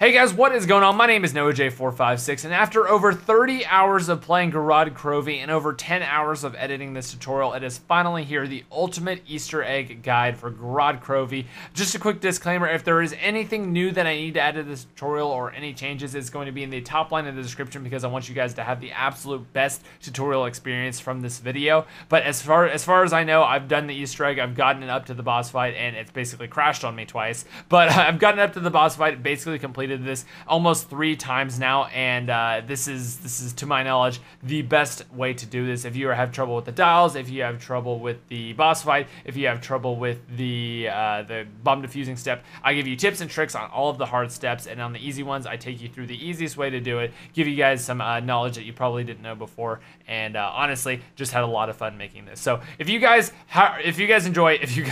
Hey guys, what is going on? My name is NoahJ456, and after over 30 hours of playing Gorod Krovi and over 10 hours of editing this tutorial, it is finally here, the ultimate Easter egg guide for Gorod Krovi. Just a quick disclaimer, if there is anything new that I need to add to this tutorial or any changes, it's going to be in the top line of the description because I want you guys to have the absolute best tutorial experience from this video. But as far as I know, I've done the Easter egg, I've gotten it up to the boss fight, and it's basically crashed on me twice. But I've gotten it up to the boss fight, basically completed this almost 3 times now, and this is to my knowledge the best way to do this. If you have trouble with the dials, if you have trouble with the boss fight, if you have trouble with the bomb defusing step, I give you tips and tricks on all of the hard steps, and on the easy ones I take you through the easiest way to do it, give you guys some knowledge that you probably didn't know before, and honestly just had a lot of fun making this. So if you guys enjoy, if you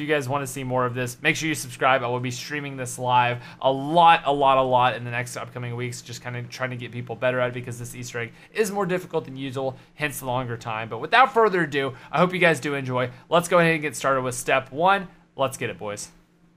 guys want to see more of this, make sure you subscribe. I will be streaming this live a lot in the next upcoming weeks, just kind of trying to get people better at it because this Easter egg is more difficult than usual, hence the longer time. But without further ado, I hope you guys do enjoy. Let's go ahead and get started with step 1. Let's get it, boys.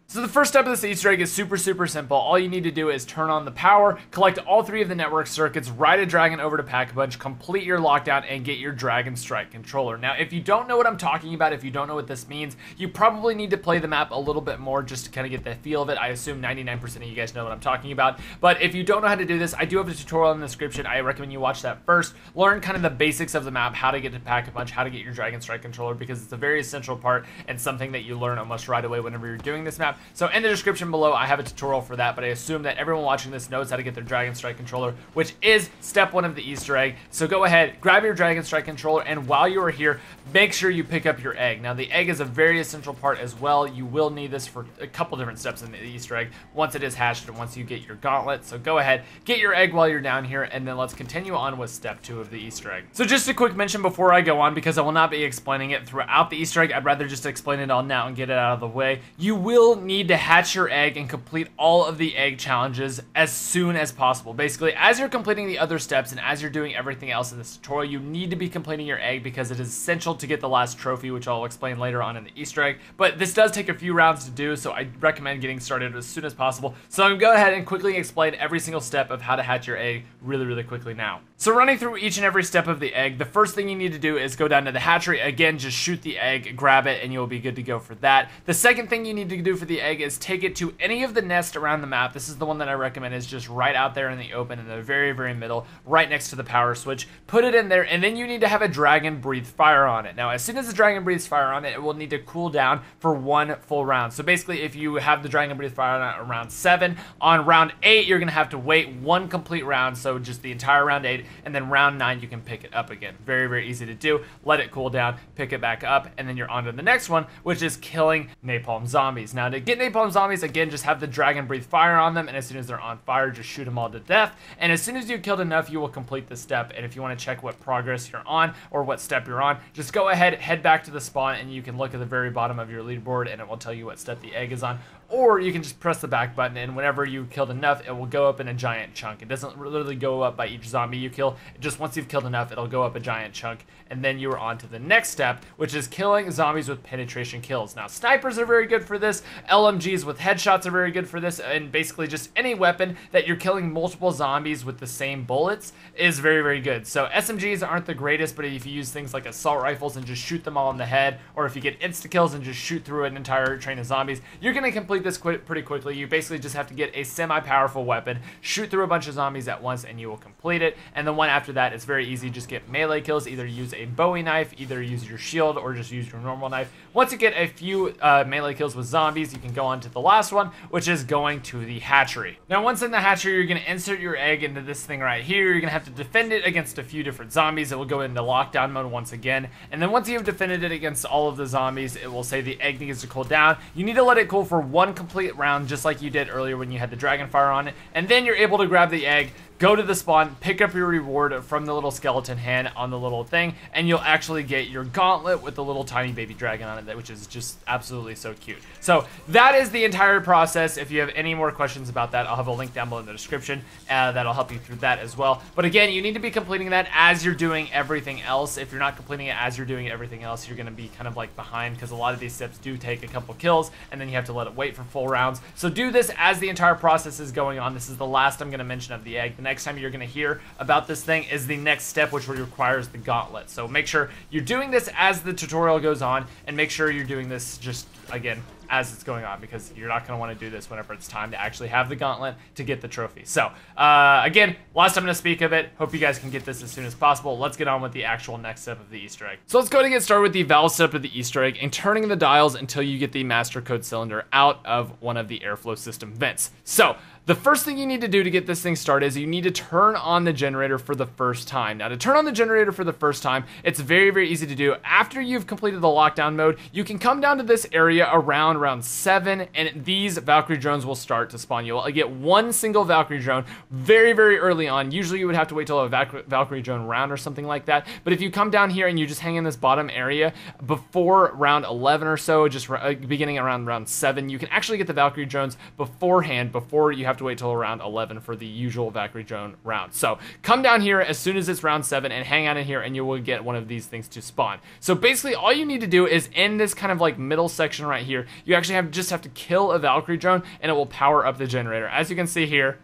So the first step of this Easter egg is super simple. All you need to do is turn on the power, collect all 3 of the network circuits, ride a dragon over to Pack-a-Punch, complete your lockdown, and get your Dragon Strike controller. Now, if you don't know what I'm talking about, if you don't know what this means, you probably need to play the map a little bit more just to kind of get the feel of it. I assume 99% of you guys know what I'm talking about. But if you don't know how to do this, I do have a tutorial in the description. I recommend you watch that first. Learn kind of the basics of the map, how to get to Pack-a-Punch, how to get your Dragon Strike controller, because it's a very essential part and something that you learn almost right away whenever you're doing this map. So in the description below, I have a tutorial for that, but I assume that everyone watching this knows how to get their Dragon Strike controller, which is step 1 of the Easter egg. So go ahead, grab your Dragon Strike controller, and while you are here, make sure you pick up your egg. Now, the egg is a very essential part as well. You will need this for a couple different steps in the Easter egg once it is hatched and once you get your gauntlet. So go ahead, get your egg while you're down here, and then let's continue on with step 2 of the Easter egg. So just a quick mention before I go on, because I will not be explaining it throughout the Easter egg. I'd rather just explain it all now and get it out of the way. You will need to hatch your egg and complete all of the egg challenges as soon as possible. Basically, as you're completing the other steps and as you're doing everything else in this tutorial, you need to be completing your egg because it is essential to get the last trophy, which I'll explain later on in the Easter egg. But this does take a few rounds to do, so I recommend getting started as soon as possible. So I'm going to go ahead and quickly explain every single step of how to hatch your egg really quickly now. So running through each and every step of the egg, the first thing you need to do is go down to the hatchery. Again, just shoot the egg, grab it, and you'll be good to go for that. The second thing you need to do for the egg is take it to any of the nests around the map. This is the one that I recommend, is just right out there in the open in the very middle, right next to the power switch. Put it in there, and then you need to have a dragon breathe fire on it. Now, as soon as the dragon breathes fire on it, it will need to cool down for 1 full round. So basically, if you have the dragon breathe fire on it around 7, on round 8, you're going to have to wait 1 complete round, so just the entire round 8, and then round 9, you can pick it up again. Very easy to do. Let it cool down, pick it back up, and then you're on to the next one, which is killing napalm zombies. Now, to get napalm zombies, again, just have the dragon breathe fire on them, and as soon as they're on fire, just shoot them all to death. And as soon as you've killed enough, you will complete the step. And if you want to check what progress you're on or what step you're on, just go ahead, head back to the spawn, and you can look at the very bottom of your leaderboard, and it will tell you what step the egg is on. Or you can just press the back button, and whenever you killed enough, it will go up in a giant chunk. It doesn't literally go up by each zombie you kill. Just once you've killed enough, it'll go up a giant chunk, and then you are on to the next step, which is killing zombies with penetration kills. Now, snipers are very good for this. LMGs with headshots are very good for this, and basically just any weapon that you're killing multiple zombies with the same bullets is very good. So SMGs aren't the greatest, but if you use things like assault rifles and just shoot them all in the head, or if you get insta-kills and just shoot through an entire train of zombies, you're going to complete this pretty quickly. You basically just have to get a semi-powerful weapon, shoot through a bunch of zombies at once, and you will complete it. And the one after that is very easy. Just get melee kills. Either use a Bowie knife, either use your shield, or just use your normal knife. Once you get a few melee kills with zombies, you can go on to the last one, which is going to the hatchery. Now, once in the hatchery, you're going to insert your egg into this thing right here. You're going to have to defend it against a few different zombies. It will go into lockdown mode once again. And then once you've defended it against all of the zombies, it will say the egg needs to cool down. You need to let it cool for 1 complete round, just like you did earlier when you had the dragon fire on it. And then you're able to grab the egg, go to the spawn, pick up your reward from the little skeleton hand on the little thing, and you'll actually get your gauntlet with the little tiny baby dragon on it, which is just absolutely so cute. So that is the entire process. If you have any more questions about that, I'll have a link down below in the description that'll help you through that as well. But again, you need to be completing that as you're doing everything else. If you're not completing it as you're doing everything else, you're going to be kind of like behind, because a lot of these steps do take a couple kills, and then you have to let it wait wait for full rounds. So do this as the entire process is going on. This is the last I'm going to mention of the egg. The next time you're going to hear about this thing is the next step, which requires the gauntlet. So make sure you're doing this as the tutorial goes on, and make sure you're doing this just, again, as it's going on, because you're not going to want to do this whenever it's time to actually have the gauntlet to get the trophy. So, again, last I'm going to speak of it. Hope you guys can get this as soon as possible. Let's get on with the actual next step of the Easter egg. So let's go ahead and get started with the valve step of the Easter egg and turning the dials until you get the master code cylinder out of one of the airflow system vents. So, the first thing you need to do to get this thing started is you need to turn on the generator for the first time. Now, to turn on the generator for the first time, it's very, very easy to do. After you've completed the lockdown mode, you can come down to this area around round 7, and these Valkyrie drones will start to spawn. You'll get one single Valkyrie drone very, very early on. Usually you would have to wait till a Valkyrie drone round or something like that. But if you come down here and you just hang in this bottom area before round 11 or so, just beginning around round 7, you can actually get the Valkyrie drones beforehand, before you have to wait till around 11 for the usual Valkyrie drone round. So come down here as soon as it's round 7 and hang out in here, and you will get one of these things to spawn. So basically all you need to do is in this kind of like middle section right here, you actually just have to kill a Valkyrie drone and it will power up the generator. As you can see here,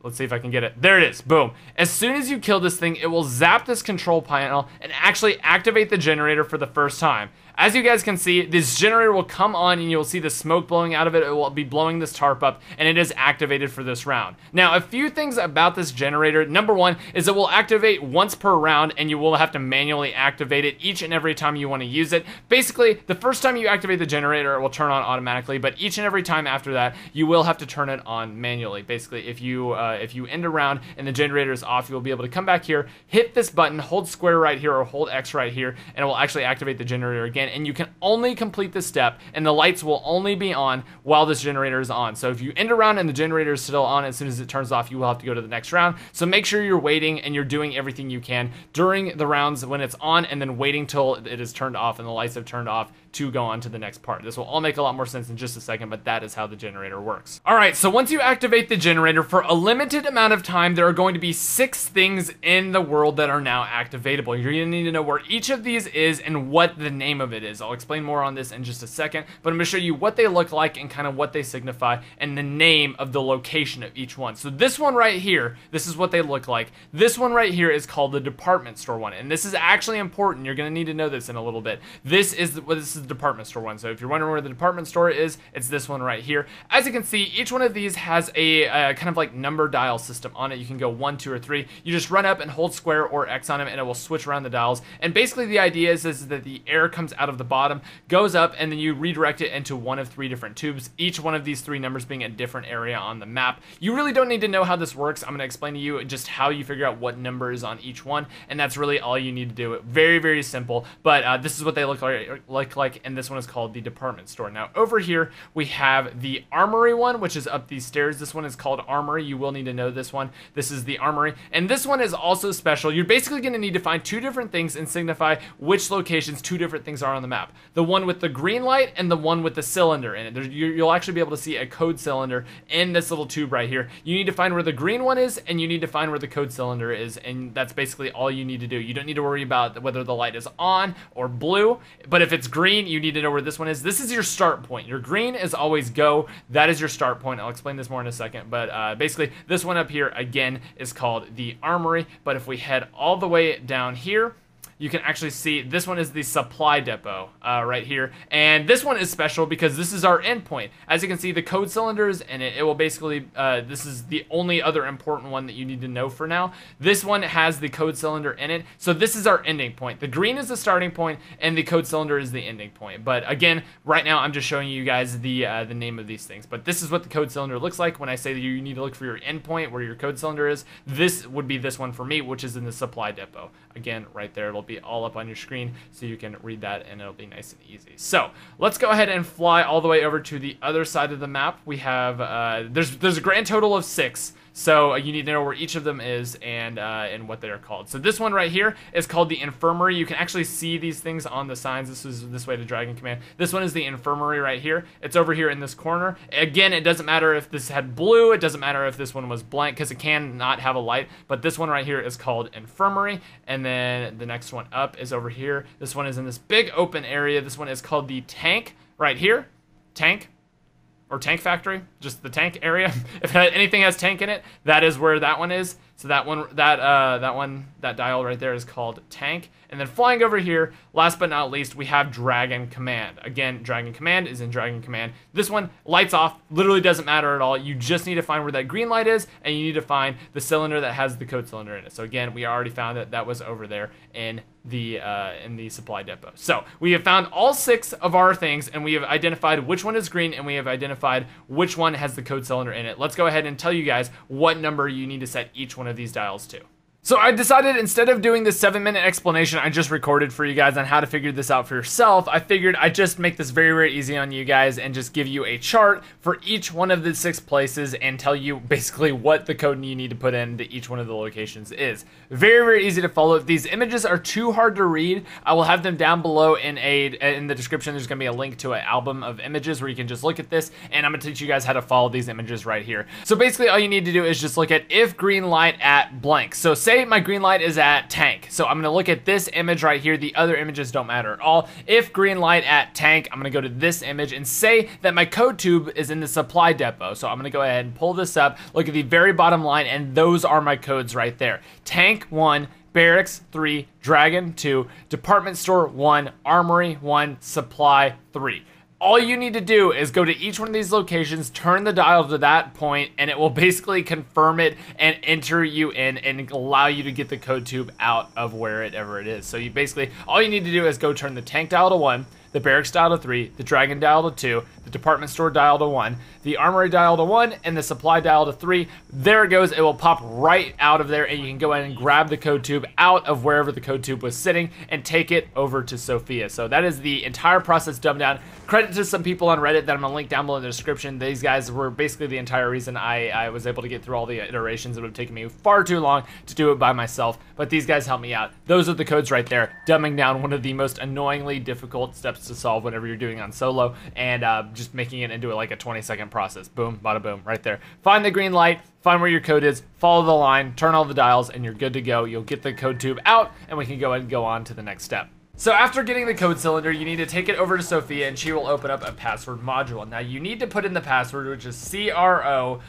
let's see if I can get it. There it is. Boom. As soon as you kill this thing, it will zap this control panel and actually activate the generator for the first time. As you guys can see, this generator will come on and you'll see the smoke blowing out of it. It will be blowing this tarp up, and it is activated for this round. Now, a few things about this generator. Number one is it will activate once per round, and you will have to manually activate it each and every time you want to use it. Basically, the first time you activate the generator, it will turn on automatically, but each and every time after that, you will have to turn it on manually. Basically, if you end a round and the generator is off, you will be able to come back here, hit this button, hold square right here or hold X right here, and it will actually activate the generator again. And you can only complete this step, and the lights will only be on while this generator is on. So if you end a round and the generator is still on, as soon as it turns off, you will have to go to the next round. So make sure you're waiting and you're doing everything you can during the rounds when it's on, and then waiting till it is turned off and the lights have turned off to go on to the next part. This will all make a lot more sense in just a second, but that is how the generator works. All right, so once you activate the generator, for a limited amount of time, there are going to be 6 things in the world that are now activatable. You're gonna need to know where each of these is and what the name of it is. I'll explain more on this in just a second, but I'm gonna show you what they look like and kind of what they signify and the name of the location of each one. So this one right here, this is what they look like. This one right here is called the department store one, and this is actually important. You're gonna need to know this in a little bit. This is the department store one. So if you're wondering where the department store is, it's this one right here. As you can see, each one of these has a kind of like number dial system on it. You can go 1, 2, or 3. You just run up and hold square or X on them, and it will switch around the dials. And basically the idea is that the air comes out of the bottom, goes up, and then you redirect it into one of 3 different tubes, each one of these 3 numbers being a different area on the map. You really don't need to know how this works. I'm going to explain to you just how you figure out what number is on each one, and that's really all you need to do. Very, very simple, but this is what they look like, and this one is called the department store. Now over here we have the armory one, which is up these stairs. This one is called armory. You will need to know this one. This is the armory, and this one is also special. You're basically going to need to find 2 different things and signify which locations 2 different things are on the map. The one with the green light and the one with the cylinder in it. You'll actually be able to see a code cylinder in this little tube right here. You need to find where the green one is, and you need to find where the code cylinder is, and that's basically all you need to do. You don't need to worry about whether the light is on or blue, but if it's green, you need to know where this one is. This is your start point. Your green is always go. That is your start point. I'll explain this more in a second, but basically this one up here again is called the armory. But if we head all the way down here, you can actually see this one is the supply depot right here, and this one is special because this is our endpoint. As you can see, the code cylinders in it, it will basically, this is the only other important one that you need to know for now. This one has the code cylinder in it, so this is our ending point. The green is the starting point, and the code cylinder is the ending point. But again, right now I'm just showing you guys the name of these things. But this is what the code cylinder looks like. When I say that you need to look for your endpoint where your code cylinder is, this would be this one for me, which is in the supply depot. Again, right there, it'll be all up on your screen so you can read that, and it'll be nice and easy. So let's go ahead and fly all the way over to the other side of the map. We have there's a grand total of 6, so you need to know where each of them is and what they are called. So this one right here is called the infirmary. You can actually see these things on the signs. This is this way to Dragon Command. This one is the infirmary right here. It's over here in this corner. Again, it doesn't matter if this had blue, it doesn't matter if this one was blank, because it can not have a light, but this one right here is called infirmary. And then the next one up is over here. This one is in this big open area. This one is called the tank right here. Tank. or tank factory, just the tank area. If anything has tank in it, that is where that one is. So that dial right there is called tank. And then flying over here, last but not least, we have Dragon Command. Again, Dragon Command is in Dragon Command. This one, lights off, literally doesn't matter at all. You just need to find where that green light is, and you need to find the cylinder that has the code cylinder in it. So again, we already found that was over there in the supply depot. So we have found all 6 of our things, and we have identified which one is green, and we have identified which one has the code cylinder in it. Let's go ahead and tell you guys what number you need to set each one of these dials to. So I decided, instead of doing this 7-minute explanation I just recorded for you guys on how to figure this out for yourself, I figured I'd just make this very, very easy on you guys and just give you a chart for each one of the 6 places and tell you basically what the code you need to put into each one of the locations is. Very, very easy to follow. If these images are too hard to read, I will have them down below in the description. There's going to be a link to an album of images where you can just look at this, and I'm going to teach you guys how to follow these images right here. So basically all you need to do is just look at if green light at blank. So say my green light is at tank. So I'm going to look at this image right here. The other images don't matter at all. If green light at tank, I'm going to go to this image and say that my code tube is in the supply depot. So I'm going to go ahead and pull this up, look at the very bottom line, and those are my codes right there. Tank 1, Barracks 3, Dragon 2, Department Store 1, Armory 1, Supply 3. All you need to do is go to each one of these locations, turn the dial to that point, and it will basically confirm it and enter you in and allow you to get the code tube out of wherever it is. So you basically, all you need to do is go turn the tank dial to 1, the barracks dial to 3, the dragon dial to 2, the department store dial to 1, the armory dial to 1, and the supply dial to 3. There it goes. It will pop right out of there, and you can go ahead and grab the code tube out of wherever the code tube was sitting and take it over to Sophia. So that is the entire process dumbed down. Credit to some people on Reddit that I'm going to link down below in the description. These guys were basically the entire reason I was able to get through all the iterations. It would have taken me far too long to do it by myself, but these guys helped me out. Those are the codes right there, dumbing down one of the most annoyingly difficult steps to solve whenever you're doing on solo, and just making it into like a 20-second process. Boom, bada boom, right there. Find the green light, find where your code is, follow the line, turn all the dials, and you're good to go. You'll get the code tube out, and we can go ahead and go on to the next step. So after getting the code cylinder, you need to take it over to Sophia, and she will open up a password module. Now you need to put in the password, which is CRONOS,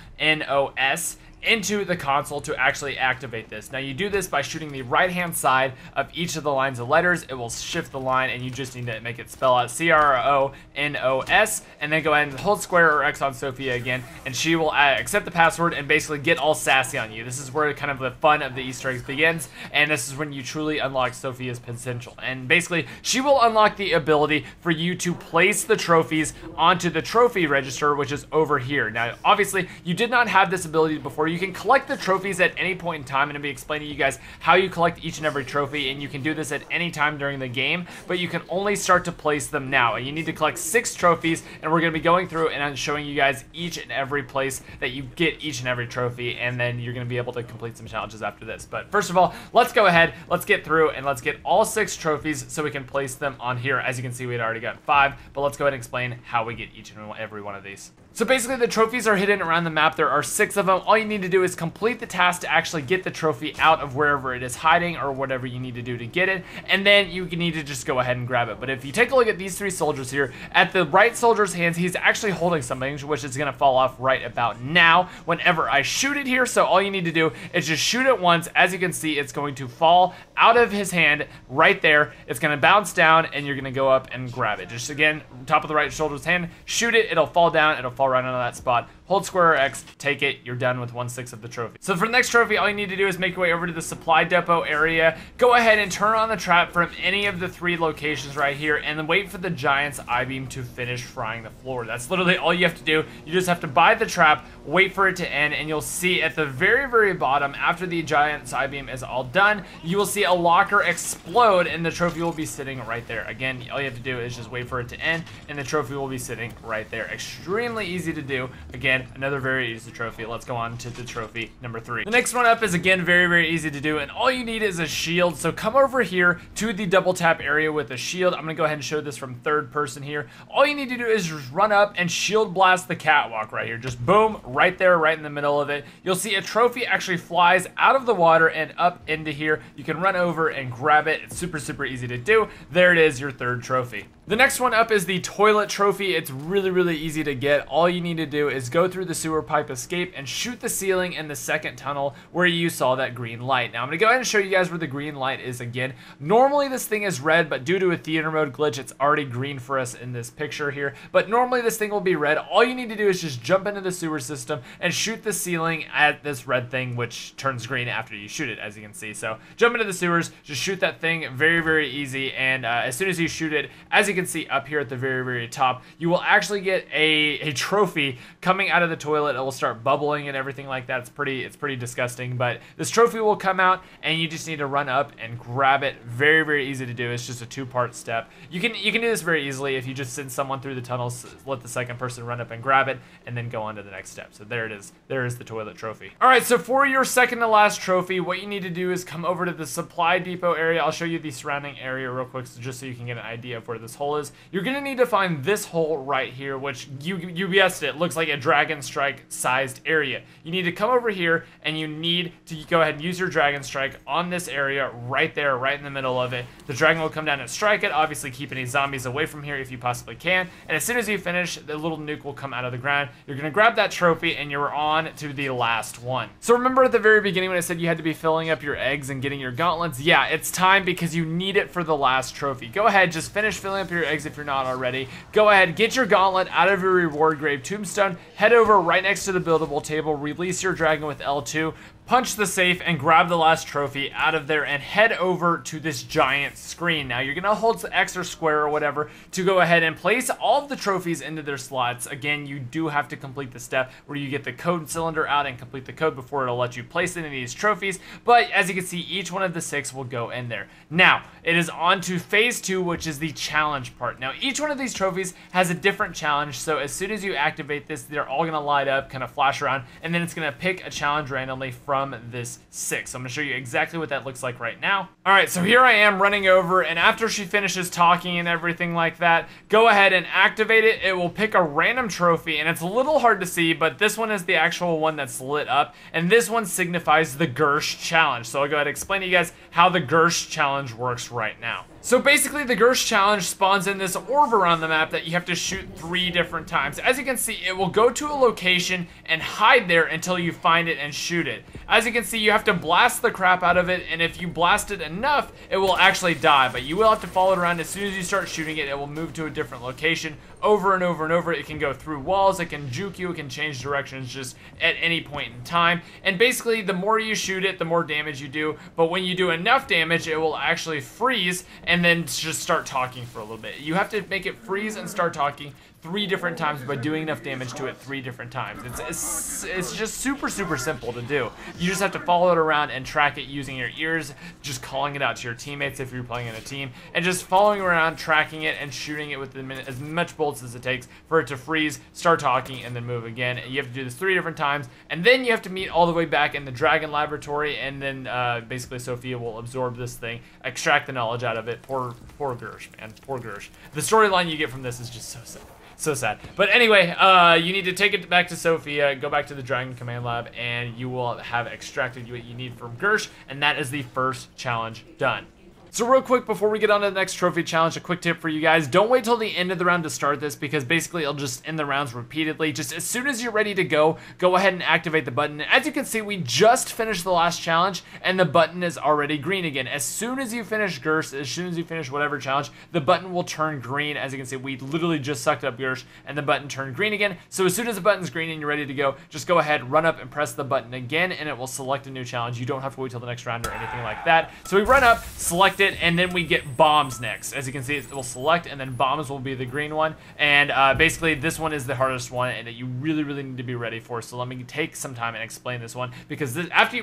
into the console to actually activate this. Now you do this by shooting the right hand side of each of the lines of letters. It will shift the line, and you just need to make it spell out CRONOS, and then go ahead and hold square or X on Sophia again, and she will accept the password and basically get all sassy on you. This is where kind of the fun of the Easter eggs begins, and this is when you truly unlock Sophia's potential. And basically she will unlock the ability for you to place the trophies onto the trophy register, which is over here. Now obviously you did not have this ability before. You can collect the trophies at any point in time, and I'll be explaining to you guys how you collect each and every trophy, and you can do this at any time during the game, but you can only start to place them now. And you need to collect 6 trophies, and we're going to be going through and I'm showing you guys each and every place that you get each and every trophy, and then you're going to be able to complete some challenges after this. But first of all, let's go ahead, let's get through, and let's get all 6 trophies so we can place them on here. As you can see, we had already got 5, but let's go ahead and explain how we get each and every one of these. So basically the trophies are hidden around the map. There are 6 of them. All you need to do is complete the task to actually get the trophy out of wherever it is hiding or whatever you need to do to get it, and then you need to just go ahead and grab it. But if you take a look at these 3 soldiers here, at the right soldier's hands, he's actually holding something, which is going to fall off right about now whenever I shoot it here. So all you need to do is just shoot it once. As you can see, it's going to fall out of his hand right there. It's going to bounce down, and you're going to go up and grab it. Just again, top of the right shoulder's hand, shoot it, it'll fall down, it'll fall right onto that spot. Hold square or X, take it, you're done with 1/6 of the trophy. So for the next trophy, all you need to do is make your way over to the supply depot area. Go ahead and turn on the trap from any of the 3 locations right here, and then wait for the Giant's I-beam to finish frying the floor. That's literally all you have to do. You just have to buy the trap, wait for it to end, and you'll see at the very, very bottom, after the Giant's I-beam is all done, you will see a locker explode, and the trophy will be sitting right there. Again, all you have to do is just wait for it to end, and the trophy will be sitting right there. Extremely easy to do. Again, another very easy trophy. Let's go on to the trophy number 3. The next one up is again very, very easy to do, and all you need is a shield. So come over here to the double tap area with a shield. I'm gonna go ahead and show this from 3rd person here. All you need to do is just run up and shield blast the catwalk right here. Just boom, right there, right in the middle of it. You'll see a trophy actually flies out of the water and up into here. You can run over and grab it. It's super, super easy to do. There it is, your 3rd trophy. The next one up is the toilet trophy. It's really easy to get. All you need to do is go through the sewer pipe escape and shoot the ceiling in the second tunnel where you saw that green light. Now I'm going to go ahead and show you guys where the green light is again. Normally this thing is red, but due to a theater mode glitch, it's already green for us in this picture here. But normally this thing will be red. All you need to do is just jump into the sewer system and shoot the ceiling at this red thing, which turns green after you shoot it, as you can see. So jump into the sewers, just shoot that thing, very easy. And as soon as you shoot it, as you can see up here at the very top, you will actually get a trophy coming out of the toilet. It will start bubbling and everything like that. It's pretty disgusting, but this trophy will come out and you just need to run up and grab it. Very easy to do. It's just a two-part step. You can do this very easily if you just send someone through the tunnels, let the second person run up and grab it, and then go on to the next step. So there it is. There is the toilet trophy. All right, so for your second to last trophy, what you need to do is come over to the supply depot area. I'll show you the surrounding area real quick, just so you can get an idea of where this hole is. You're gonna need to find this hole right here, which you guessed it, looks like a Dragon Strike sized area. You need to come over here and you need to go ahead and use your Dragon Strike on this area right there, right in the middle of it. The dragon will come down and strike it. Obviously keep any zombies away from here if you possibly can. And as soon as you finish, the little nuke will come out of the ground. You're gonna grab that trophy and you're on to the last one. So remember at the very beginning when I said you had to be filling up your eggs and getting your gauntlets? Yeah, it's time because you need it for the last trophy. Go ahead, just finish filling up your eggs if you're not already. Go ahead, get your gauntlet out of your reward grave tombstone, head over right next to the buildable table, release your dragon with L2, punch the safe and grab the last trophy out of there and head over to this giant screen. Now you're gonna hold X or square or whatever to go ahead and place all of the trophies into their slots. Again, you do have to complete the step where you get the code cylinder out and complete the code before it'll let you place any of these trophies. But as you can see, each one of the 6 will go in there. Now, it is on to phase 2, which is the challenge part. Now, each one of these trophies has a different challenge, so as soon as you activate this, they're all gonna light up, kind of flash around, and then it's gonna pick a challenge randomly from this 6. So I'm gonna show you exactly what that looks like right now. All right, so here I am running over, and after she finishes talking and everything like that, go ahead and activate it. It will pick a random trophy, and it's a little hard to see, but this one is the actual one that's lit up, and this one signifies the Gersh challenge. So I'll go ahead and explain to you guys how the Gersh challenge works right now. So basically the Gersh challenge spawns in this orb around the map that you have to shoot 3 different times. As you can see, it will go to a location and hide there until you find it and shoot it. As you can see, you have to blast the crap out of it, and if you blast it enough, it will actually die, but you will have to follow it around. As soon as you start shooting it, it will move to a different location over and over and over. It can go through walls, it can juke you, it can change directions just at any point in time. And basically, the more you shoot it, the more damage you do, but when you do enough damage, it will actually freeze and then just start talking for a little bit. You have to make it freeze and start talking 3 different times by doing enough damage to it 3 different times. It's just super simple to do. You just have to follow it around and track it using your ears, just calling it out to your teammates if you're playing in a team, and just following around, tracking it, and shooting it with as much bullets as it takes for it to freeze, start talking, and then move again. And you have to do this 3 different times, and then you have to meet all the way back in the Dragon Laboratory, and then basically Sophia will absorb this thing, extract the knowledge out of it. Poor Gersh, man. Poor Gersh. The storyline you get from this is just so sad. So sad. But anyway, you need to take it back to Sophia, go back to the Dragon Command Lab, and you will have extracted what you need from Gersh, and that is the first challenge done. So real quick, before we get on to the next trophy challenge, a quick tip for you guys. Don't wait till the end of the round to start this, because basically it'll just end the rounds repeatedly. Just as soon as you're ready to go ahead and activate the button. As you can see, we just finished the last challenge, and the button is already green again. As soon as you finish Gersh, as soon as you finish whatever challenge, the button will turn green. As you can see, we literally just sucked up Gersh, and the button turned green again. So as soon as the button's green and you're ready to go, just go ahead, run up and press the button again, and it will select a new challenge. You don't have to wait till the next round or anything like that. So we run up, select it, and then we get bombs next. As you can see, it will select, and then bombs will be the green one. And basically, this one is the hardest one, and that you really need to be ready for. So let me take some time and explain this one, because after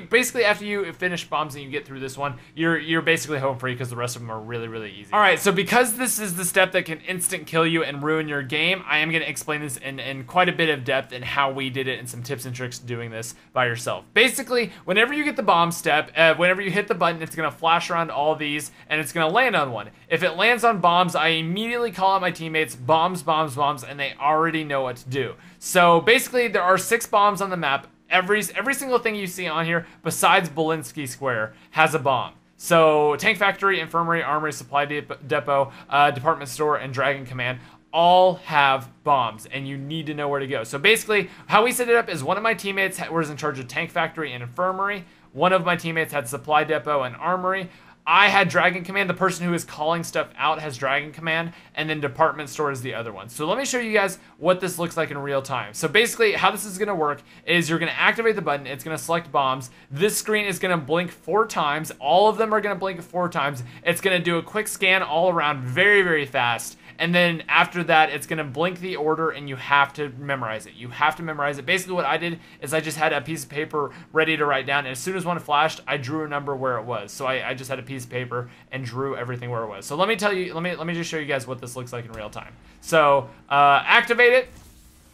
you finish bombs and you get through this one, you're basically home free, because the rest of them are really easy. All right, so because this is the step that can instant kill you and ruin your game, I am going to explain this in quite a bit of depth and how we did it and some tips and tricks to doing this by yourself. Basically, whenever you get the bomb step, whenever you hit the button, it's going to flash around all these, and it's going to land on one. If it lands on bombs, I immediately call out my teammates, bombs, and they already know what to do. So basically, there are 6 bombs on the map. Every single thing you see on here, besides Belinsky Square, has a bomb. So Tank Factory, Infirmary, Armory, Supply Depot, Department Store, and Dragon Command all have bombs, and you need to know where to go. So basically, how we set it up is one of my teammates was in charge of Tank Factory and Infirmary. One of my teammates had Supply Depot and Armory. I had Dragon Command. The person who is calling stuff out has Dragon Command, and then Department Store is the other one. So let me show you guys what this looks like in real time. So basically, how this is going to work is you're going to activate the button. It's going to select bombs. This screen is going to blink 4 times. All of them are going to blink 4 times. It's going to do a quick scan all around very, very fast. And then after that, it's going to blink the order, and you have to memorize it. You have to memorize it. Basically, what I did is I just had a piece of paper ready to write down, and as soon as one flashed, I drew a number where it was. So I just had a piece of paper and drew everything where it was. So let me tell you, let me just show you guys what this looks like in real time. So activate it.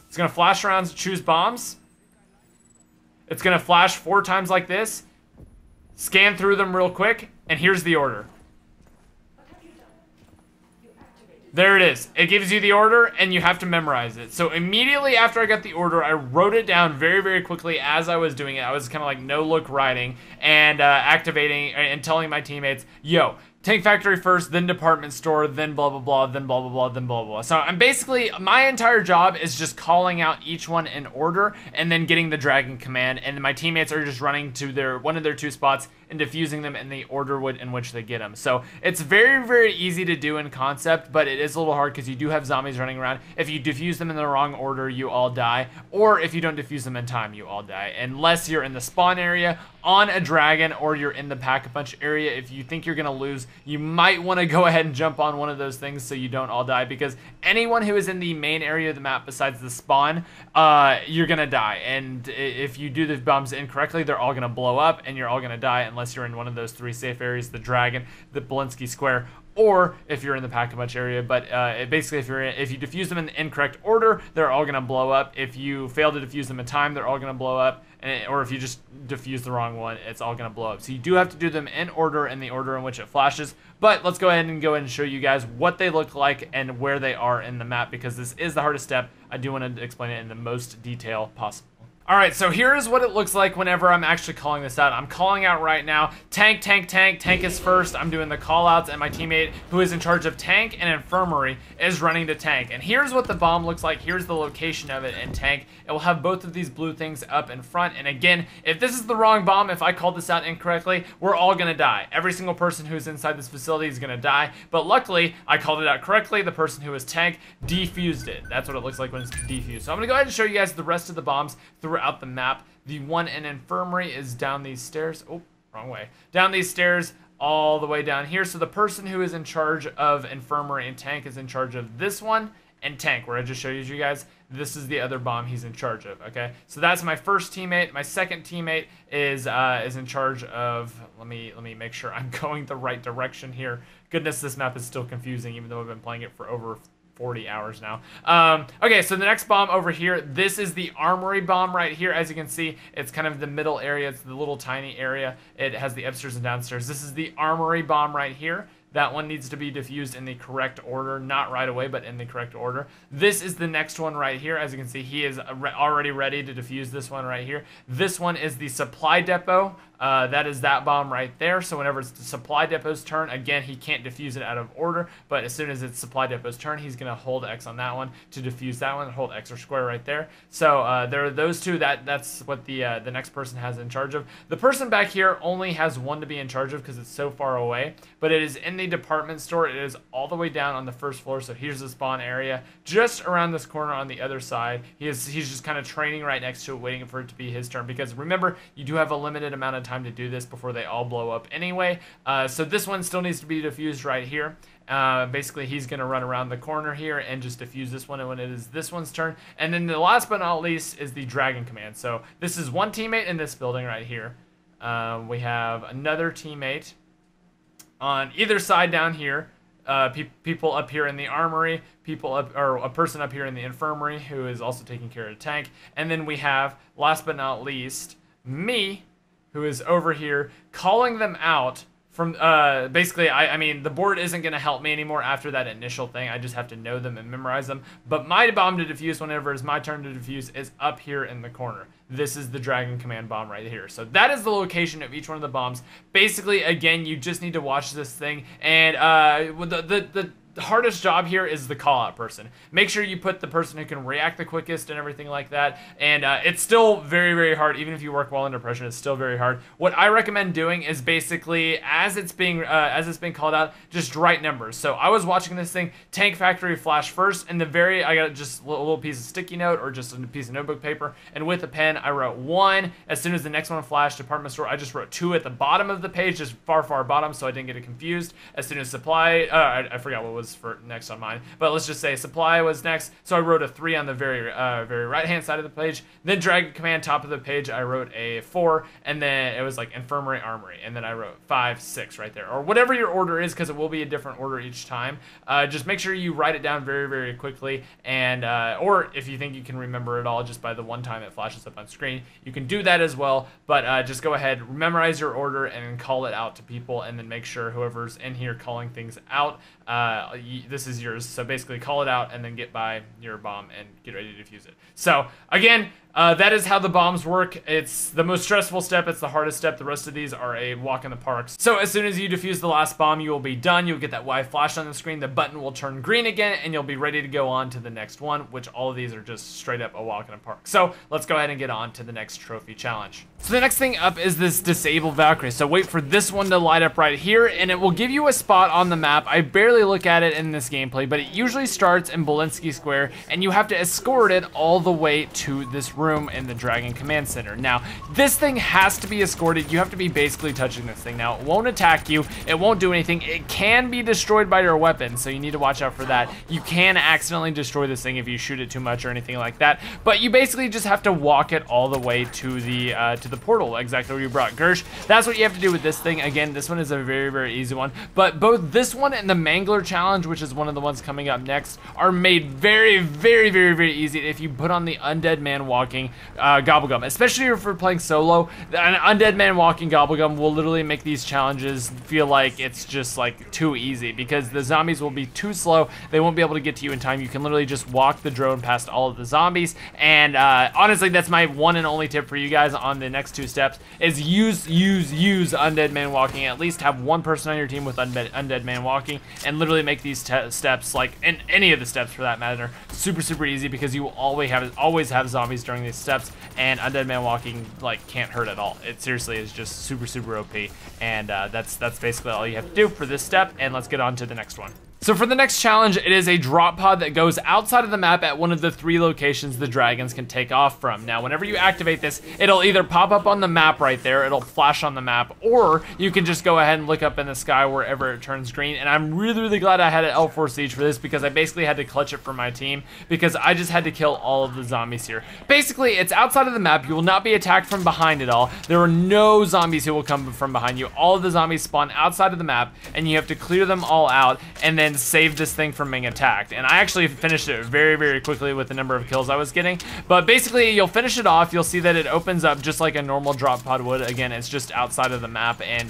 It's going to flash around, choose bombs. It's going to flash 4 times like this. Scan through them real quick, and here's the order. There it is. It gives you the order, and you have to memorize it. So immediately after I got the order, I wrote it down very, very quickly as I was doing it. I was kind of like no-look writing and activating and telling my teammates, yo, Tank Factory first, then Department Store, then blah, blah, blah, then blah, blah, blah, then blah, blah, blah. So I'm basically, my entire job is just calling out each one in order and then getting the Dragon Command, and my teammates are just running to one of their 2 spots and defusing them in the order in which they get them. So it's very, very easy to do in concept, but it is a little hard because you do have zombies running around. If you defuse them in the wrong order, you all die. Or if you don't defuse them in time, you all die. Unless you're in the spawn area, on a dragon, or you're in the Pack-a-Punch area. If you think you're going to lose, you might want to go ahead and jump on one of those things so you don't all die, because anyone who is in the main area of the map besides the spawn, you're going to die. And if you do the bombs incorrectly, they're all going to blow up, and you're all going to die unless you're in one of those 3 safe areas, the Dragon, the Belinsky Square, or if you're in the Pack-a-Punch area. But basically, if you defuse them in the incorrect order, they're all going to blow up. If you fail to defuse them in time, they're all going to blow up. Or if you just defuse the wrong one, it's all going to blow up. So you do have to do them in order, in the order in which it flashes. But let's go ahead and show you guys what they look like and where they are in the map, because this is the hardest step. I do want to explain it in the most detail possible. Alright, so here is what it looks like whenever I'm actually calling this out. I'm calling out right now, tank, tank, tank, tank is first. I'm doing the call outs, and my teammate who is in charge of tank and infirmary is running to tank. And here's what the bomb looks like. Here's the location of it in tank. It will have both of these blue things up in front. And again, if this is the wrong bomb, if I called this out incorrectly, we're all gonna die. Every single person who's inside this facility is gonna die. But luckily, I called it out correctly. The person who was tank defused it. That's what it looks like when it's defused. So I'm gonna go ahead and show you guys the rest of the bombs throughout the map. The one in infirmary is down these stairs. Oh, wrong way. Down these stairs all the way down here. So the person who is in charge of infirmary and tank is in charge of this one and tank, where I just showed you guys. This is the other bomb he's in charge of, okay? So that's my first teammate. My second teammate is in charge of, let me make sure I'm going the right direction here. Goodness, this map is still confusing, even though I've been playing it for over 40 hours now. Okay, so the next bomb over here, this is the armory bomb right here. As you can see, it's kind of the middle area. It's the little tiny area. It has the upstairs and downstairs. This is the armory bomb right here. That one needs to be diffused in the correct order, not right away, but in the correct order. This is the next one right here. As you can see, he is already ready to defuse this one right here. This one is the supply depot. That is that bomb right there. So whenever it's the supply depot's turn, again, he can't defuse it out of order, but as soon as it's supply depot's turn, he's going to hold X on that one to defuse that one, hold X or square right there. So there are those two. That's what the next person has in charge of. The person back here only has one to be in charge of because it's so far away, but it is in the department store. It is all the way down on the first floor. So here's the spawn area, just around this corner on the other side. He's just kind of training right next to it, waiting for it to be his turn, because remember, you do have a limited amount of time to do this before they all blow up anyway. So this one still needs to be diffused right here. Basically, he's going to run around the corner here and just defuse this one when it is this one's turn. And then the last but not least is the Dragon Command. So this is one teammate in this building right here. We have another teammate on either side down here. People up here in the armory, or a person up here in the infirmary who is also taking care of the tank. And then we have, last but not least, me, who is over here calling them out from basically, I mean, the board isn't going to help me anymore after that initial thing. I just have to know them and memorize them. But my bomb to defuse whenever it's my turn to defuse is up here in the corner. This is the Dragon Command bomb right here. So that is the location of each one of the bombs. Basically, again, you just need to watch this thing. And the hardest job here is the call out person. Make sure you put the person who can react the quickest and everything like that. And it's still very, very hard. Even if you work well under pressure, it's still very hard. What I recommend doing is basically as it's being called out, just write numbers. So I was watching this thing, Tank Factory flash first, and I got just a little piece of sticky note or just a piece of notebook paper, and with a pen I wrote 1. As soon as the next one flashed, department store, I just wrote 2 at the bottom of the page, just far bottom, so I didn't get it confused. As soon as supply, I forgot what was for next on mine, but let's just say supply was next, so I wrote a 3 on the very right hand side of the page. Then Dragon Command, top of the page, I wrote a 4, and then it was like Infirmary, Armory, and then I wrote 5, 6 right there, or whatever your order is, because it will be a different order each time. Just make sure you write it down very quickly, and or if you think you can remember it all just by the one time it flashes up on screen, you can do that as well. But just go ahead, memorize your order, and call it out to people, and then make sure whoever's in here calling things out, this is yours. So basically call it out and then get by your bomb and get ready to defuse it. So again, that is how the bombs work. It's the most stressful step. It's the hardest step. The rest of these are a walk in the park. So as soon as you defuse the last bomb, you will be done. You'll get that Y flash on the screen. The button will turn green again, and you'll be ready to go on to the next one, which all of these are just straight up a walk in the park. So let's go ahead and get on to the next trophy challenge. So the next thing up is this Disable Valkyrie. So wait for this one to light up right here, and it will give you a spot on the map. I barely look at it in this gameplay, but it usually starts in Belinsky Square, and you have to escort it all the way to this room in the Dragon Command Center. Now, this thing has to be escorted. You have to be basically touching this thing. Now, it won't attack you. It won't do anything. It can be destroyed by your weapon, so you need to watch out for that. You can accidentally destroy this thing if you shoot it too much or anything like that, but you basically just have to walk it all the way to the portal, exactly where you brought Gersh. That's what you have to do with this thing. Again, this one is a very easy one, but both this one and the Mangler Challenge, which is one of the ones coming up next, are made very easy if you put on the Undead Man Walking Gobblegum. Especially if you're playing solo, an Undead Man Walking Gobblegum will literally make these challenges feel like it's just like too easy, because the zombies will be too slow. They won't be able to get to you in time. You can literally just walk the drone past all of the zombies, and honestly, that's my one and only tip for you guys on the next 2 steps, is use Undead Man Walking. At least have one person on your team with Undead Man Walking, and literally make these steps, like in any of the steps for that matter, super easy, because you will always have zombies during these steps, and Undead Man Walking like can't hurt at all. It seriously is just super OP, and that's basically all you have to do for this step. And let's get on to the next one. So for the next challenge, it is a drop pod that goes outside of the map at one of the 3 locations the dragons can take off from. Now, whenever you activate this, it'll either pop up on the map right there, it'll flash on the map, or you can just go ahead and look up in the sky wherever it turns green. And I'm really glad I had an L4 Siege for this, because I basically had to clutch it for my team, because I just had to kill all of the zombies here. Basically, it's outside of the map. You will not be attacked from behind at all. There are no zombies who will come from behind you. All of the zombies spawn outside of the map, and you have to clear them all out, and then save this thing from being attacked. And I actually finished it very quickly with the number of kills I was getting. But basically, you'll finish it off. You'll see that it opens up just like a normal drop pod would. Again, it's just outside of the map, and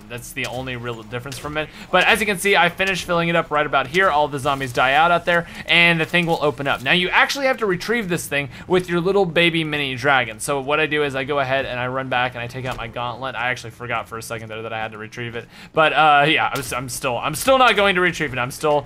that's the only real difference from it. But as you can see, I finished filling it up right about here. All the zombies die out there, and the thing will open up. Now, you actually have to retrieve this thing with your little baby mini dragon. So what I do is I go ahead and I run back and I take out my gauntlet. I actually forgot for a second there that I had to retrieve it. But yeah, I'm still not going to retrieve it. I'm still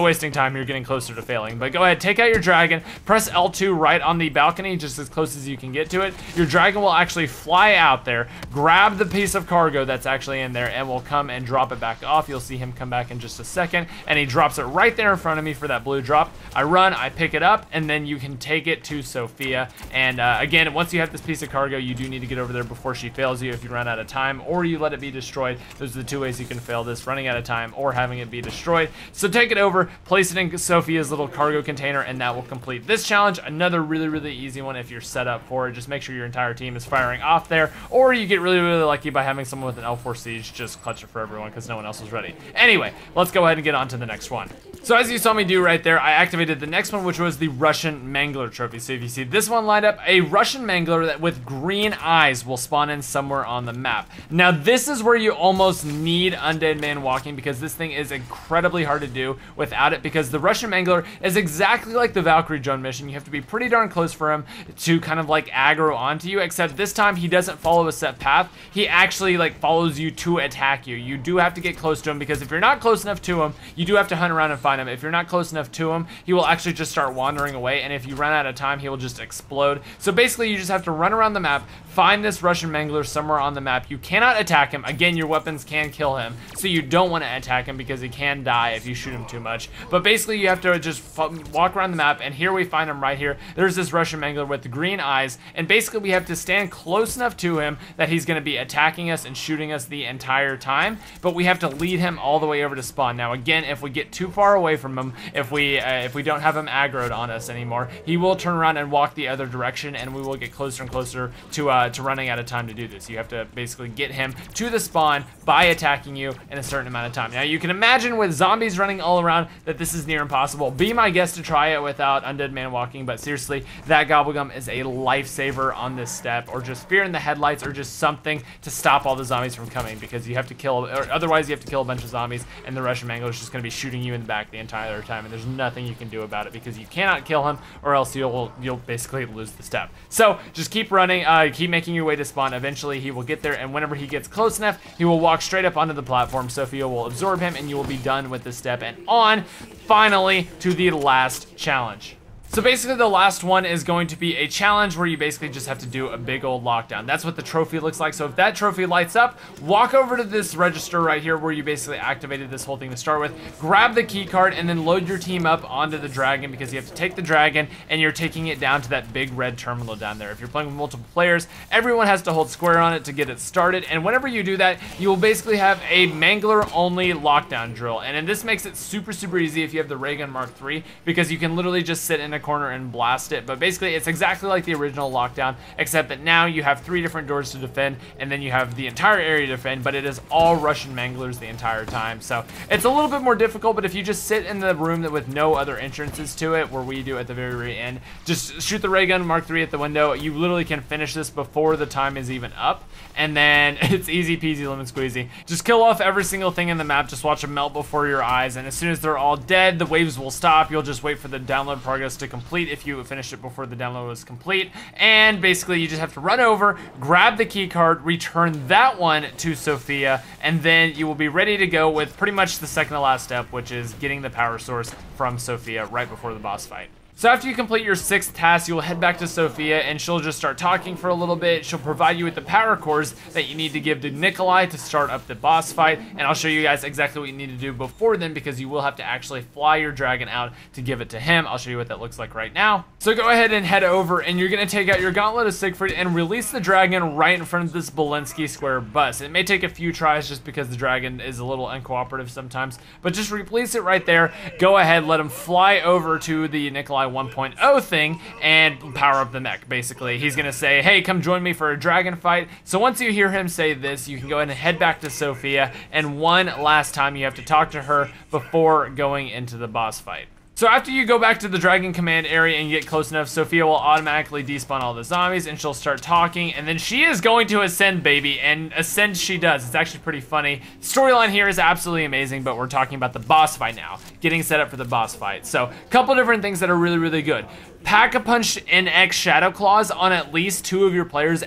wasting time here, getting closer to failing. But go ahead, take out your dragon, press L2 right on the balcony, just as close as you can get to it. Your dragon will actually fly out there, grab the piece of cargo that's actually in there, and will come and drop it back off. You'll see him come back in just a second, and he drops it right there in front of me for that blue drop. I run, I pick it up, and then you can take it to Sophia. And again, once you have this piece of cargo, you do need to get over there before she fails you if you run out of time, or you let it be destroyed. Those are the 2 ways you can fail this: running out of time or having it be destroyed. destroyed. So take it over, place it in Sophia's little cargo container, and that will complete this challenge. Another really, really easy one if you're set up for it. Just make sure your entire team is firing off there, or you get really, really lucky by having someone with an L4 Siege just clutch it for everyone because no one else was ready. Anyway, let's go ahead and get on to the next one. So as you saw me do right there, I activated the next one, which was the Russian Mangler trophy. So if you see this one lined up, a Russian Mangler that with green eyes will spawn in somewhere on the map. Now this is where you almost need Undead Man Walking, because this thing is incredibly hard to do without it, because the Russian Mangler is exactly like the Valkyrie drone mission. You have to be pretty darn close for him to kind of like aggro onto you, except this time he doesn't follow a set path. He actually like follows you to attack you. You do have to get close to him, because if you're not close enough to him, you do have to hunt around and find him. If you're not close enough to him, he will actually just start wandering away, and if you run out of time, he will just explode. So basically you just have to run around the map, find this Russian Mangler somewhere on the map. You cannot attack him. Again, your weapons can kill him, so you don't want to attack him because he can die if you shoot him too much. But basically you have to just walk around the map, and here we find him right here. There's this Russian Mangler with the green eyes, and basically we have to stand close enough to him that he's going to be attacking us and shooting us the entire time, but we have to lead him all the way over to spawn. Now again, if we get too far away from him, if we don't have him aggroed on us anymore, he will turn around and walk the other direction, and we will get closer and closer to running out of time to do this. You have to basically get him to the spawn by attacking you in a certain amount of time. Now you can imagine with zombies running all around that this is near impossible. Be my guest to try it without Undead Man Walking, but seriously, that Gobblegum is a lifesaver on this step, or just Fear in the Headlights, or just something to stop all the zombies from coming, because you have to kill, or otherwise you have to kill a bunch of zombies, and the Russian Mangler is just going to be shooting you in the back the entire time, and there's nothing you can do about it, because you cannot kill him, or else you'll basically lose the step. So just keep running, keep making your way to spawn. Eventually he will get there, and whenever he gets close enough, he will walk straight up onto the platform. Sophia will absorb him, and you will be done with this step, and on finally to the last challenge. So basically the last one is going to be a challenge where you basically just have to do a big old lockdown. That's what the trophy looks like. So if that trophy lights up, walk over to this register right here where you basically activated this whole thing to start with, grab the key card, and then load your team up onto the dragon, because you have to take the dragon and you're taking it down to that big red terminal down there. If you're playing with multiple players, everyone has to hold square on it to get it started, and whenever you do that, you will basically have a Mangler only lockdown drill. And this makes it super, super easy if you have the Ray Gun Mark III, because you can literally just sit in a corner and blast it. But basically it's exactly like the original lockdown, except that now you have 3 different doors to defend, and then you have the entire area to defend, but it is all Russian Manglers the entire time. So it's a little bit more difficult, but if you just sit in the room with no other entrances to it, where we do at the very, very end, just shoot the Ray Gun Mark III at the window. You literally can finish this before the time is even up, and then it's easy peasy lemon squeezy. Just kill off every single thing in the map, just watch them melt before your eyes, and as soon as they're all dead, the waves will stop. You'll just wait for the download progress to complete if you finished it before the download was complete, and basically you just have to run over, grab the key card, return that one to Sophia, and then you will be ready to go with pretty much the second to last step, which is getting the power source from Sophia right before the boss fight. So after you complete your 6th task, you will head back to Sophia, and she'll just start talking for a little bit. She'll provide you with the power cores that you need to give to Nikolai to start up the boss fight, and I'll show you guys exactly what you need to do before then, because you will have to actually fly your dragon out to give it to him. I'll show you what that looks like right now. So go ahead and head over, and you're going to take out your Gauntlet of Siegfried and release the dragon right in front of this Bolensky Square bus. It may take a few tries just because the dragon is a little uncooperative sometimes, but just release it right there. Go ahead, let him fly over to the Nikolai 1.0 thing and power up the mech. Basically, he's gonna say, hey, come join me for a dragon fight. So once you hear him say this, you can go ahead and head back to Sophia, and one last time you have to talk to her before going into the boss fight. So after you go back to the Dragon Command area and get close enough, Sophia will automatically despawn all the zombies, and she'll start talking, and then she is going to ascend, baby, and ascend she does. It's actually pretty funny. Storyline here is absolutely amazing, but we're talking about the boss fight now, getting set up for the boss fight. So a couple different things that are really, really good. Pack-a-Punch NX Shadow Claws on at least 2 of your players,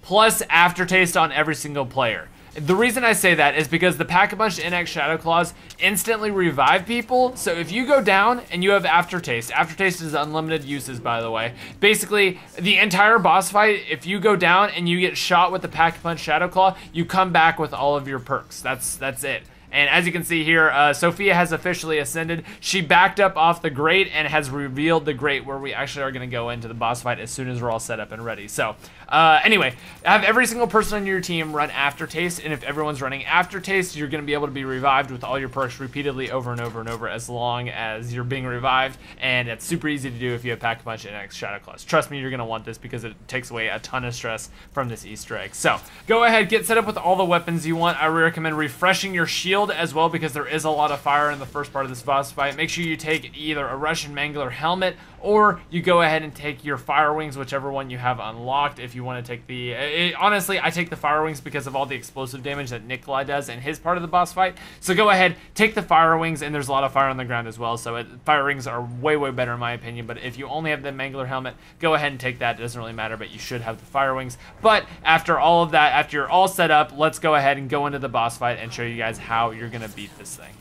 plus Aftertaste on every single player. The reason I say that is because the Pack-a-Punch NX Shadow Claws instantly revive people, so if you go down and you have Aftertaste, Aftertaste is unlimited uses, by the way. Basically, the entire boss fight, if you go down and you get shot with the Pack-a-Punch Shadow Claw, you come back with all of your perks. That's it. And as you can see here, Sophia has officially ascended. She backed up off the grate and has revealed the grate where we actually are going to go into the boss fight as soon as we're all set up and ready. So Anyway, have every single person on your team run Aftertaste, and if everyone's running Aftertaste, you're going to be able to be revived with all your perks repeatedly over and over and over as long as you're being revived, and it's super easy to do if you have Pack-a-Punch and X Shadow Claws. Trust me, you're going to want this because it takes away a ton of stress from this Easter egg. So, go ahead, get set up with all the weapons you want. I recommend refreshing your shield as well because there is a lot of fire in the first part of this boss fight. Make sure you take either a Russian Mangler helmet or you go ahead and take your Fire Wings, whichever one you have unlocked. If you want to take the... honestly, I take the Fire Wings because of all the explosive damage that Nikolai does in his part of the boss fight. So go ahead, take the Fire Wings, and there's a lot of fire on the ground as well, so Fire Wings are way, way better in my opinion. But if you only have the Mangler helmet, go ahead and take that. It doesn't really matter, but you should have the Fire Wings. But after all of that, after you're all set up, let's go ahead and go into the boss fight and show you guys how you're going to beat this thing.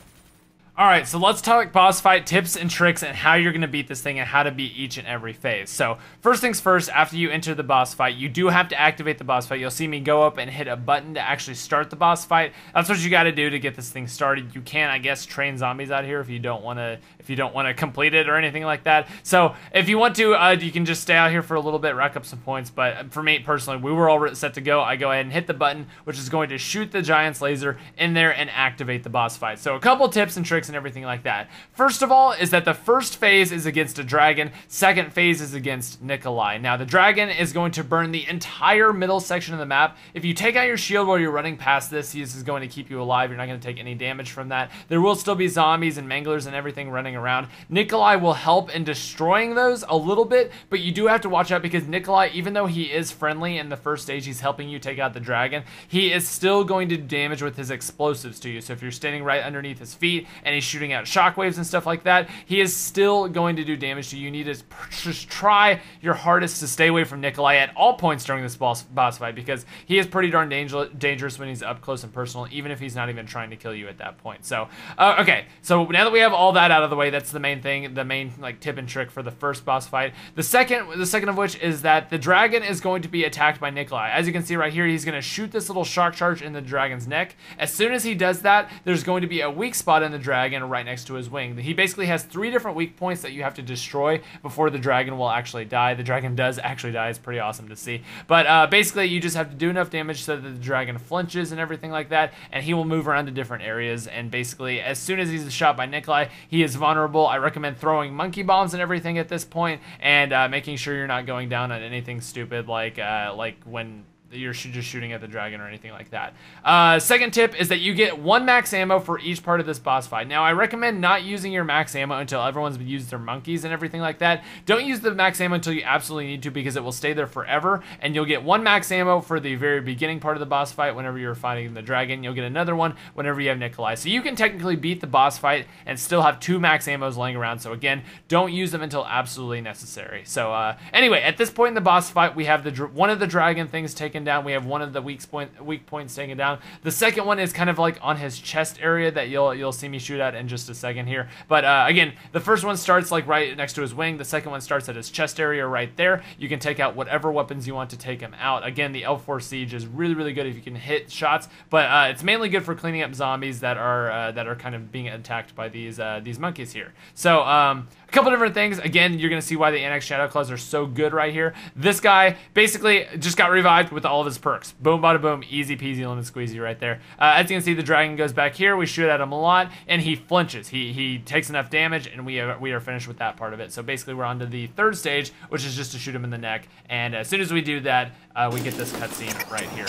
Alright, so let's talk boss fight tips and tricks and how you're going to beat this thing and how to beat each and every phase. So, first things first, after you enter the boss fight, you do have to activate the boss fight. You'll see me go up and hit a button to actually start the boss fight. That's what you got to do to get this thing started. You can, I guess, train zombies out here if you don't want to complete it or anything like that. So, if you want to, you can just stay out here for a little bit, rack up some points. But for me, personally, we were all set to go. I go ahead and hit the button, which is going to shoot the Giant's laser in there and activate the boss fight. So, a couple tips and tricks and everything like that. First of all is that the first phase is against a dragon, second phase is against Nikolai. Now the dragon is going to burn the entire middle section of the map. If you take out your shield while you're running past this is going to keep you alive. You're not going to take any damage from that. There will still be zombies and manglers and everything running around. Nikolai will help in destroying those a little bit, but you do have to watch out because Nikolai, even though he is friendly in the first stage, he's helping you take out the dragon, he is still going to do damage with his explosives to you. So if you're standing right underneath his feet and he's shooting out shockwaves and stuff like that, he is still going to do damage to you. You need to just try your hardest to stay away from Nikolai at all points during this boss fight because he is pretty darn dangerous when he's up close and personal, even if he's not even trying to kill you at that point. So, okay, so now that we have all that out of the way, that's the main thing, the main like tip and trick for the first boss fight. The second of which is that the dragon is going to be attacked by Nikolai. As you can see right here, he's going to shoot this little shock charge in the dragon's neck. As soon as he does that, there's going to be a weak spot in the dragon right next to his wing. He basically has 3 different weak points that you have to destroy before the dragon will actually die. The dragon does actually die. It's pretty awesome to see. But basically, you just have to do enough damage so that the dragon flinches and everything like that, and he will move around to different areas. And basically, as soon as he's shot by Nikolai, he is vulnerable. I recommend throwing monkey bombs and everything at this point, and making sure you're not going down on anything stupid like when you're just shooting at the dragon or anything like that. Second tip is that you get 1 max ammo for each part of this boss fight. Now, I recommend not using your max ammo until everyone's used their monkeys and everything like that. Don't use the max ammo until you absolutely need to because it will stay there forever, and you'll get 1 max ammo for the very beginning part of the boss fight whenever you're fighting the dragon. You'll get another one whenever you have Nikolai. So you can technically beat the boss fight and still have 2 max ammos laying around. So again, don't use them until absolutely necessary. So anyway, at this point in the boss fight, we have one of the dragon things taken down. We have one of the weak points taken down. The second one is kind of like on his chest area that you'll see me shoot at in just a second here. But again, the first one starts like right next to his wing. The second one starts at his chest area right there. You can take out whatever weapons you want to take him out. Again, the L4 Siege is really, really good if you can hit shots, but it's mainly good for cleaning up zombies that are kind of being attacked by these monkeys here. So a couple different things. Again, you're gonna see why the Annex Shadow Claws are so good right here. This guy basically just got revived with all of his perks. Boom, bada boom, easy peasy, lemon squeezy right there. As you can see, the dragon goes back here. We shoot at him a lot, and he flinches. He takes enough damage, and we are finished with that part of it. So basically, we're on to the third stage, which is just to shoot him in the neck. And as soon as we do that, we get this cutscene right here.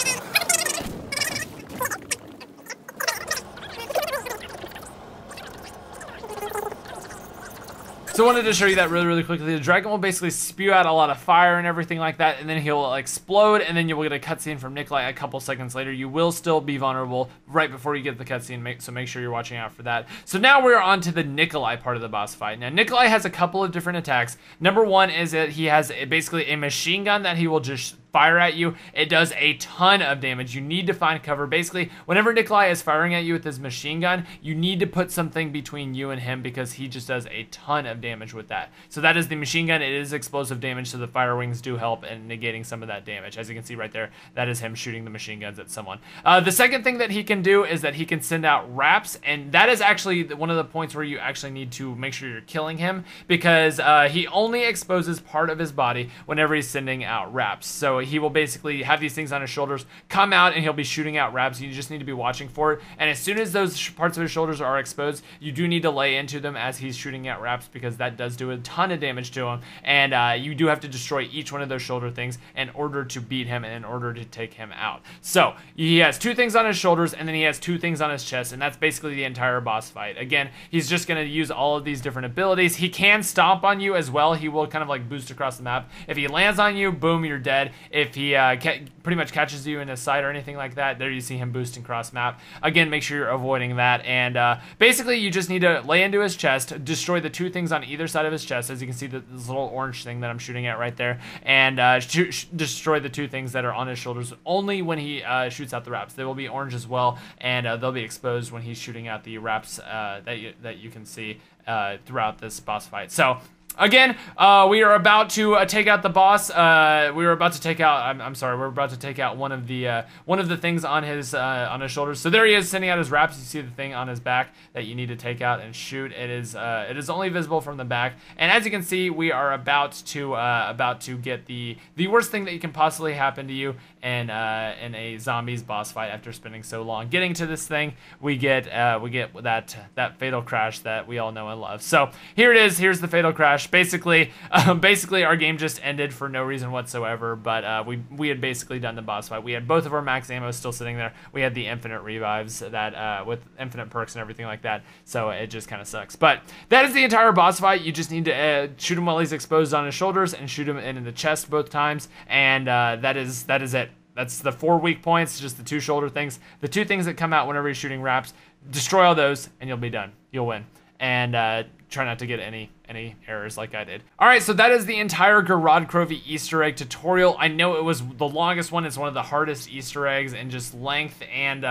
So I wanted to show you that really, really quickly. The dragon will basically spew out a lot of fire and everything like that, and then he'll explode, and then you will get a cutscene from Nikolai a couple seconds later. You will still be vulnerable right before you get the cutscene, so make sure you're watching out for that. So now we're on to the Nikolai part of the boss fight. Now, Nikolai has a couple of different attacks. Number one is that he has basically a machine gun that he will just fire at you. It does a ton of damage. You need to find cover. Basically, whenever Nikolai is firing at you with his machine gun, you need to put something between you and him because he just does a ton of damage with that. So that is the machine gun. It is explosive damage, so the fire wings do help in negating some of that damage. As you can see right there, that is him shooting the machine guns at someone. The second thing that he can do is that he can send out raps, and that is actually one of the points where you actually need to make sure you're killing him because he only exposes part of his body whenever he's sending out raps. So So he will basically have these things on his shoulders, come out, and he'll be shooting out wraps. You just need to be watching for it. And as soon as those parts of his shoulders are exposed, you do need to lay into them as he's shooting out wraps, because that does do a ton of damage to him. And you do have to destroy each one of those shoulder things in order to beat him and in order to take him out. So he has 2 things on his shoulders, and then he has 2 things on his chest, and that's basically the entire boss fight. Again, he's just going to use all of these different abilities. He can stomp on you as well. He will kind of like boost across the map. If he lands on you, boom, you're dead. If he pretty much catches you in his sight or anything like that, there you see him boosting cross map. Again, make sure you're avoiding that. And basically, you just need to lay into his chest, destroy the 2 things on either side of his chest. As you can see, this little orange thing that I'm shooting at right there, and destroy the 2 things that are on his shoulders only when he shoots out the wraps. They will be orange as well, and they'll be exposed when he's shooting out the wraps that you can see throughout this boss fight. So again, we are about to take out the boss. We were about to take out. I'm sorry. We're about to take out one of the things on his shoulders. So there he is, sending out his wraps. You see the thing on his back that you need to take out and shoot. It is only visible from the back. And as you can see, we are about to get the worst thing that can possibly happen to you in a zombies boss fight. After spending so long getting to this thing, we get that fatal crash that we all know and love. So here it is. Here's the fatal crash. Basically, our game just ended for no reason whatsoever, but we had basically done the boss fight. We had both of our max ammo still sitting there. We had the infinite revives that with infinite perks and everything like that, so it just kind of sucks. But that is the entire boss fight. You just need to shoot him while he's exposed on his shoulders and shoot him in the chest both times, and that is it. That's the 4 weak points, just the 2 shoulder things. The 2 things that come out whenever you're shooting wraps, destroy all those, and you'll be done. You'll win. And try not to get any errors like I did. All right, so that is the entire Gorod Krovi Easter egg tutorial. I know it was the longest one. It's one of the hardest Easter eggs in just length and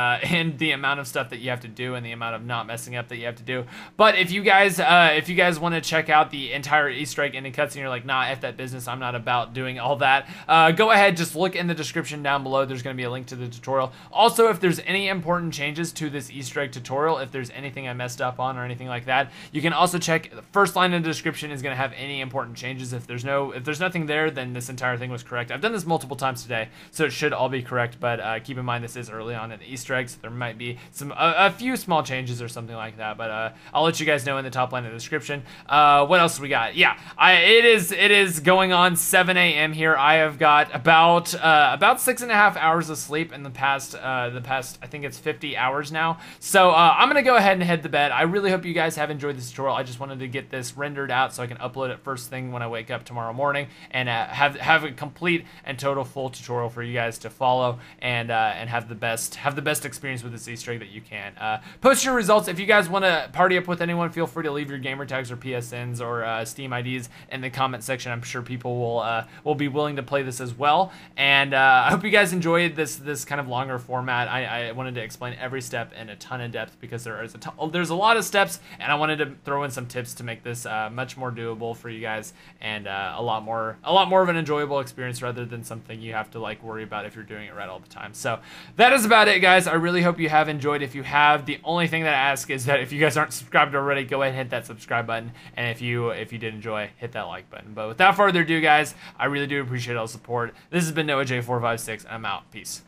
the amount of stuff that you have to do and the amount of not messing up that you have to do. But if you guys want to check out the entire Easter egg ending cutscene, you're like, nah, F that business, I'm not about doing all that. Go ahead, just look in the description down below. There's going to be a link to the tutorial. Also, if there's any important changes to this Easter egg tutorial, if there's anything I messed up on or anything like that, you can also check the first line in the description is going to have any important changes. If there's nothing there, then this entire thing was correct. I've done this multiple times today, so it should all be correct, but keep in mind this is early on in the Easter egg, so there might be a few small changes or something like that, but I'll let you guys know in the top line of the description. What else we got? Yeah, it is going on 7 a.m. here. I have got about 6.5 hours of sleep in the past I think it's 50 hours now, so I'm gonna go ahead and head to bed. I really hope you guys have enjoyed this tutorial. I just wanted to get this rendered out so I can upload it first thing when I wake up tomorrow morning, and have a complete and total full tutorial for you guys to follow, and have the best experience with this Easter egg that you can. Post your results if you guys want to party up with anyone. Feel free to leave your gamer tags or PSNs or Steam IDs in the comment section. I'm sure people will be willing to play this as well. And I hope you guys enjoyed this kind of longer format. I wanted to explain every step in a ton of depth because there's a lot of steps, and I wanted to throw in some tips to make this much more doable for you guys, and a lot more of an enjoyable experience rather than something you have to like worry about if you're doing it right all the time. So that is about it, guys. I really hope you have enjoyed. If you have, the only thing that I ask is that if you guys aren't subscribed already, go ahead and hit that subscribe button, and if you did enjoy, hit that like button. But without further ado, guys, I really do appreciate all the support. This has been NoahJ456, and I'm out. Peace.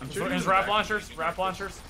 I'm shooting His wrap launchers.